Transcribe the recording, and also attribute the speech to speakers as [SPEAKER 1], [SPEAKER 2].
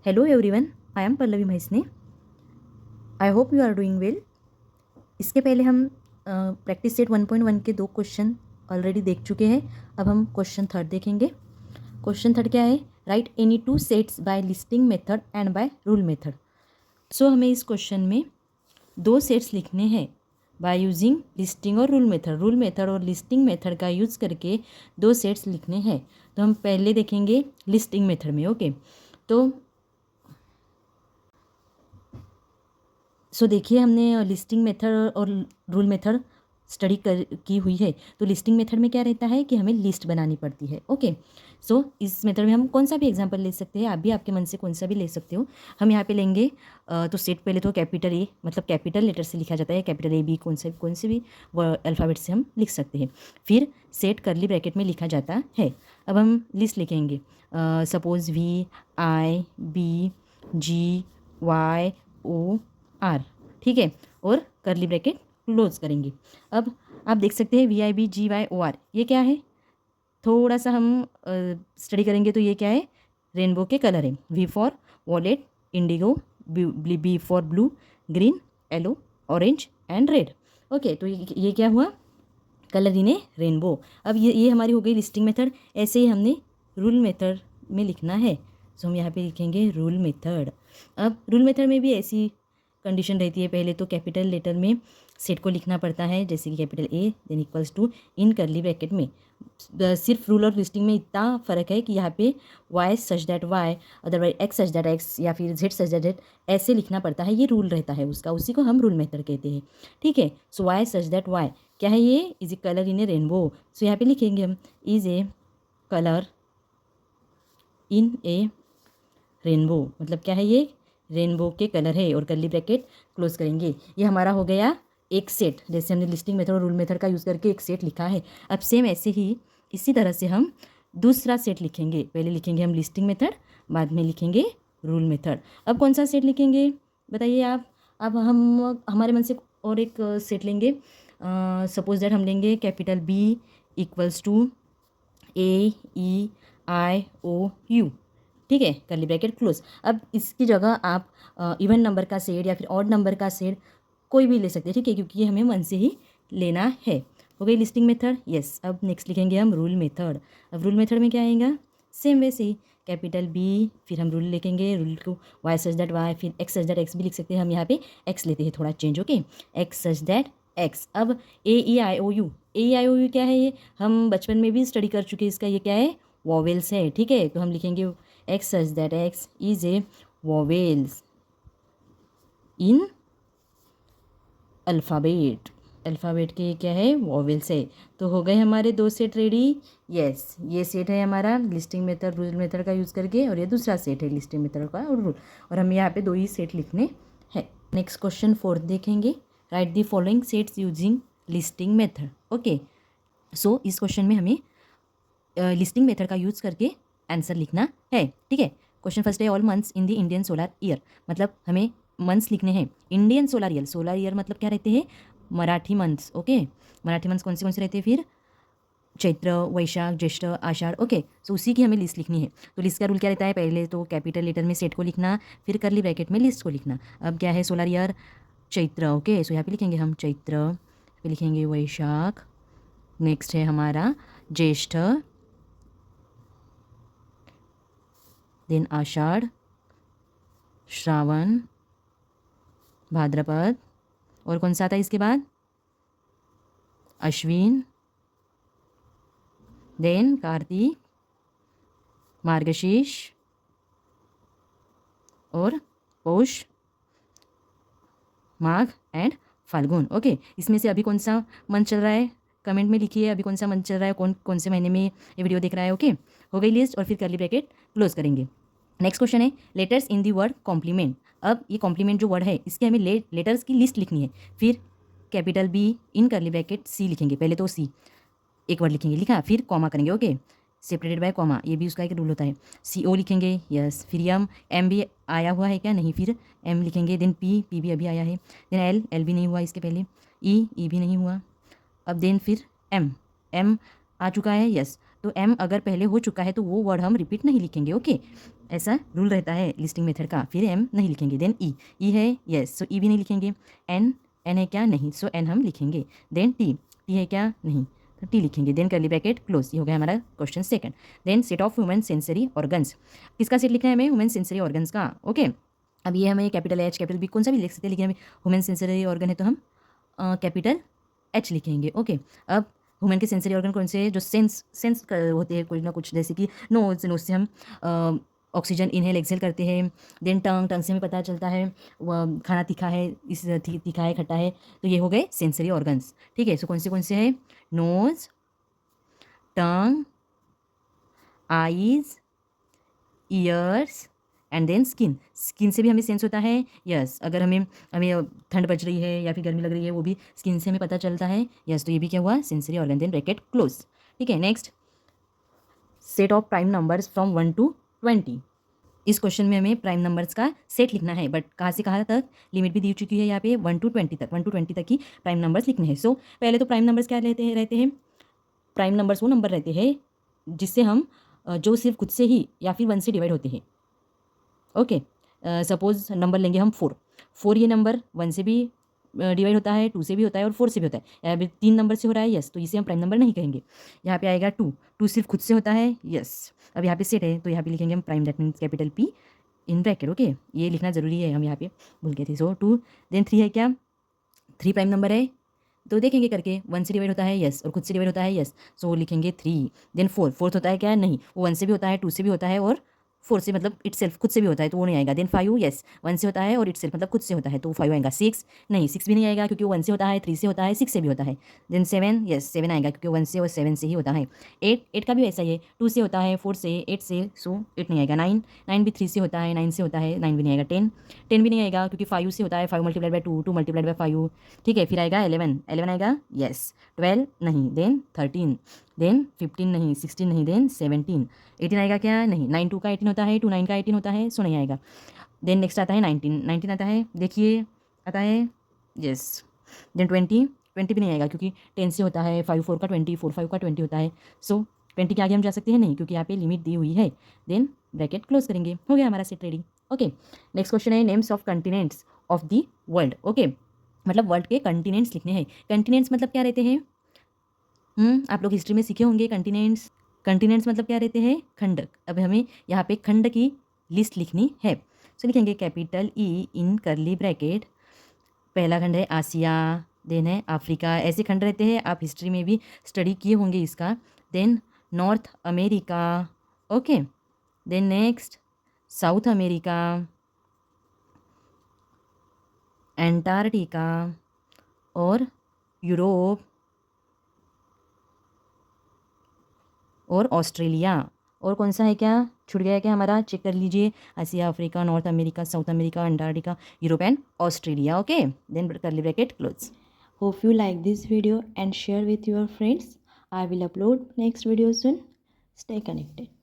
[SPEAKER 1] Hello everyone, I am Pallavi Mahisne. I hope you are doing well. इसके पहले हम practice set 1.1 के 2 question already देख चुके हैं. अब हम क्वेश्चन थर्ड देखेंगे. क्वेश्चन थर्ड क्या है? Write any 2 sets by listing method and by rule method. So हमें इस क्वेश्चन में 2 सेट्स लिखने हैं बाय यूजिंग लिस्टिंग और रूल मेथड. रूल मेथड और लिस्टिंग मेथड का यूज़ करके 2 सेट्स लिखने हैं. तो हम पहले देखेंगे लिस्टिंग मेथड में. ओके, तो देखिए हमने लिस्टिंग मेथड और रूल मेथड स्टडी की हुई है. तो लिस्टिंग मेथड में क्या रहता है कि हमें लिस्ट बनानी पड़ती है. ओके, इस मेथड में हम कौन सा भी एग्जांपल ले सकते हैं. आप भी आपके मन से कौन सा भी ले सकते हो. हम यहाँ पे लेंगे तो सेट पहले तो कैपिटल ए मतलब कैपिटल लेटर से लिखा जाता है. कैपिटल ए बी कौन से भी अल्फ़ाबेट से हम लिख सकते हैं. फिर सेट करली ब्रैकेट में लिखा जाता है. अब हम लिस्ट लिखेंगे. Suppose V I B G Y O R. ठीक है, और करली ब्रैकेट क्लोज करेंगे. अब आप देख सकते हैं V I B G Y O R ये क्या है. थोड़ा सा हम स्टडी करेंगे तो ये क्या है, रेनबो के कलर है. V for violet, indigo, B for blue, green, yellow, orange and red. Okay, तो ये क्या हुआ, कलर इन ए रेनबो. अब ये हमारी हो गई लिस्टिंग मेथड. ऐसे ही हमने रूल मेथड में लिखना है. सो हम यहाँ पे लिखेंगे रूल मेथड. अब रूल मेथड में भी ऐसी कंडीशन रहती है. पहले तो कैपिटल लेटर में सेट को लिखना पड़ता है, जैसे कि capital A then equals to in curly bracket में. सिर्फ रूल और लिस्टिंग में इतना फ़र्क है कि यहाँ पे Y such that Y, otherwise X such that X या फिर जेड सच दैट जेड ऐसे लिखना पड़ता है. ये रूल रहता है उसका, उसी को हम रूल मेथड कहते हैं. ठीक है, so Y such that Y क्या है, ये is a colour in a rainbow. So यहाँ पे लिखेंगे हम is a colour in a rainbow. मतलब क्या है, ये रेनबो के कलर है और करली ब्रैकेट क्लोज करेंगे. ये हमारा हो गया एक सेट. जैसे हमने लिस्टिंग मेथड और रूल मेथड का यूज़ करके एक सेट लिखा है. अब सेम ऐसे ही इसी तरह से हम दूसरा सेट लिखेंगे. पहले लिखेंगे हम लिस्टिंग मेथड, बाद में लिखेंगे रूल मेथड. अब कौन सा सेट लिखेंगे बताइए आप. अब हम हमारे मन से और एक सेट लेंगे. सपोज दैट हम लेंगे capital B equals to A E I O U. ठीक है, करली ब्रैकेट क्लोज. अब इसकी जगह आप इवन नंबर का सेट या फिर ऑड नंबर का सेट कोई भी ले सकते हैं. ठीक है, क्योंकि ये हमें मन से ही लेना है. हो गई लिस्टिंग मेथड. यस, अब नेक्स्ट लिखेंगे हम रूल मेथड. अब रूल मेथड में क्या आएगा, सेम वैसे ही कैपिटल बी फिर हम रूल लिखेंगे. रूल को वाई सच दैट वाई फिर एक्स सच दैट एक्स भी लिख सकते हैं. हम यहाँ पे एक्स लेते हैं, थोड़ा change. Okay, x such that x. अब ए E I O you. A E I O you क्या है, ये हम बचपन में भी स्टडी कर चुके हैं. इसका ये क्या है, वॉवेल्स है. ठीक है, तो हम लिखेंगे x such that x is a vowels in alphabet. Alphabet के क्या है, वॉवेल्स है. तो हो गए हमारे 2 सेट रेडी. यस, ये सेट है हमारा लिस्टिंग मेथड रूल मेथड का यूज़ करके, और ये दूसरा सेट है लिस्टिंग मेथड का और रूल. और हम यहाँ पे 2 ही सेट लिखने हैं. नेक्स्ट क्वेश्चन फोर्थ देखेंगे. Write the following sets using listing method. Okay, so इस क्वेश्चन में हमें लिस्टिंग मेथड का यूज़ करके आंसर लिखना है. ठीक है, क्वेश्चन फर्स्ट है all months in the Indian solar year. मतलब हमें मंथ्स लिखने हैं. Indian solar year, solar year मतलब क्या रहते हैं, Marathi months. Okay, Marathi months कौन से रहते हैं, फिर चैत्र, वैशाख, ज्येष्ठ, आषाढ़. ओके, सो उसी की हमें लिस्ट लिखनी है. तो लिस्ट का रूल क्या रहता है, पहले तो कैपिटल लेटर में सेट को लिखना, फिर करली ब्रैकेट में लिस्ट को लिखना. अब क्या है, सोलर ईयर चैत्र. ओके, सो यहाँ पे लिखेंगे हम चैत्र, फिर लिखेंगे वैशाख, नेक्स्ट है हमारा ज्येष्ठ, देन आषाढ़, श्रावण, भाद्रपद, और कौन सा आता है इसके बाद, अश्विन, देन कार्तिक, मार्गशीर्ष और पौष, माघ एंड फाल्गुन. ओके, इसमें से अभी कौन सा मंथ चल रहा है, कमेंट में लिखिए अभी कौन सा मंथ चल रहा है, कौन से महीने में ये वीडियो देख रहा है. ओके, हो गई लिस्ट, और फिर करली ब्रैकेट क्लोज करेंगे. नेक्स्ट क्वेश्चन है letters in the word complement. अब ये कॉम्प्लीमेंट जो वर्ड है इसके हमें लेटर्स की लिस्ट लिखनी है. फिर capital be in curly bracket सी लिखेंगे. पहले तो सी एक वर्ड लिखेंगे, लिखा, फिर कॉमा करेंगे. ओके, सेपरेटेड बाय कॉमा, ये भी उसका एक रूल होता है. सी ओ लिखेंगे. यस, फिर एम भी आया हुआ है क्या, नहीं, फिर एम लिखेंगे. देन पी भी अभी आया है. देन एल भी नहीं हुआ इसके पहले. ई भी नहीं हुआ. अब देन फिर एम आ चुका है. यस, तो एम अगर पहले हो चुका है तो वो वर्ड हम रिपीट नहीं लिखेंगे. ओके, ऐसा रूल रहता है लिस्टिंग मेथड का। फिर एम नहीं लिखेंगे, देन ई है यस, सो ई भी नहीं लिखेंगे। एन है क्या, नहीं, सो एन हम लिखेंगे। देन टी है क्या, नहीं, तो टी लिखेंगे। Then curly bracket close. ये हो गया हमारा question second. Then set of human sensory organs, किसका सेट लिखना है हमें, ह्यूमन सेंसरी ऑर्गन्स का। ओके, अब ये हमें कैपिटल एच कैपिटल बी कौन सा भी लिख सकते हैं, लेकिन हमें ह्यूमन सेंसरी ऑर्गन है तो हम कैपिटल एच लिखेंगे। ओके, अब ह्यूमन के सेंसरी ऑर्गन कौन से हैं, जो सेंस होते हैं कुछ ना कुछ, जैसे कि नोज से हम ऑक्सीजन इनहेल एक्सेल करते हैं। देन टंग से हमें पता चलता है खाना तीखा है, इस तीखा है खट्टा है, तो ये हो गए सेंसरी ऑर्गन्स। ठीक है, सो कौन से हैं, nose, tongue, eyes, ears and then skin. Skin से भी हमें सेंस होता है, यस, अगर हमें ठंड बज रही है या फिर गर्मी लग रही है, वो भी स्किन से हमें पता चलता है, यस, तो ये भी क्या हुआ, sensory organ. Then bracket close. ठीक है, next set of prime numbers from 1 to 20। इस क्वेश्चन में हमें प्राइम नंबर्स का सेट लिखना है, बट कहाँ से कहाँ तक, लिमिट भी दी चुकी है यहाँ पे 1 to 20 तक, 1 to 20 तक ही प्राइम नंबर्स लिखने हैं। सो पहले तो प्राइम नंबर्स क्या रहते हैं, प्राइम नंबर्स वो नंबर रहते हैं जिससे हम जो सिर्फ खुद से ही या फिर 1 से डिवाइड होते हैं। ओके, सपोज नंबर लेंगे हम 4, ये नंबर 1 से भी डिवाइड होता है, 2 से भी होता है और 4 से भी होता है। यहाँ पे 3 नंबर से हो रहा है, यस, तो इसे हम प्राइम नंबर नहीं कहेंगे। यहाँ पे आएगा 2 सिर्फ खुद से होता है, यस। अब यहाँ पे सेट है तो यहाँ पे लिखेंगे हम prime, that means capital P in bracket. Okay, ये लिखना ज़रूरी है, हम यहाँ पे भूल गए थे। सो 2, देन 3 है क्या, 3 प्राइम नंबर है, तो देखेंगे करके 1 से डिवाइड होता है, यस, और खुद से डिवाइड होता है, यस, सो लिखेंगे 3। देन 4 होता है क्या, नहीं, वो 1 से भी होता है, 2 से भी होता है और 4 से मतलब इटसेल्फ खुद से भी होता है, तो वो नहीं आएगा। देन 5, यस, 1 से होता है और इटसेल्फ मतलब खुद से होता है, तो 5 आएगा। 6 नहीं, 6 भी नहीं आएगा क्योंकि वो 1 से होता है, 3 से होता है, 6 से भी होता है। देन 7, यस, 7 आएगा क्योंकि 1 से और 7 से ही होता है। 8 का भी वैसा ही है, 2 से होता है, 4 से, 8 से, सो 8 नहीं आएगा। 9 भी 3 से होता है, 9 से होता है, 9 भी नहीं आएगा। 10 भी नहीं आएगा क्योंकि 5 से होता है, 5 मल्टीप्लाइड बाय 2, 2 मल्टीप्लाइड बाय 5। ठीक है, फिर आएगा 11 आएगा, यस। 12 नहीं, देन 13, देन 15 नहीं, 16 नहीं, देन 17। 18 आएगा क्या, नहीं, 9 2 का 18 होता है, 2 9 का 18 होता है, सो नहीं आएगा। देन नेक्स्ट आता है 19 आता है, देखिए आता है, यस। देन 20 भी नहीं आएगा क्योंकि 10 से होता है, 5 4 का 20, 4 5 का 20 होता है, सो 20 के आगे हम जा सकते हैं नहीं क्योंकि यहाँ पे लिमिट दी हुई है। देन ब्रैकेट क्लोज करेंगे, हो गया हमारा set ready. Okay, next question है names of continents of the world. Okay, मतलब वर्ल्ड के कंटिनेंट्स लिखने हैं। कंटिनेंट्स मतलब क्या रहते हैं, आप लोग हिस्ट्री में सीखे होंगे। कंटिनेंट्स मतलब क्या रहते हैं, खंड। अब हमें यहाँ पे खंड की लिस्ट लिखनी है, सो लिखेंगे कैपिटल ई इन करली ब्रैकेट। पहला खंड है आसिया, देन है अफ्रीका, ऐसे खंड रहते हैं, आप हिस्ट्री में भी स्टडी किए होंगे इसका। Then North America, okay, then next South America, Antarctica और यूरोप और ऑस्ट्रेलिया। और कौन सा है, क्या छूट गया है क्या हमारा, चेक कर लीजिए। Asia, Africa, North America, South America, Antarctica, Europe and Australia. Okay, then curly bracket close.
[SPEAKER 2] Hope you like this video and share with your friends. I will upload next video soon. Stay connected.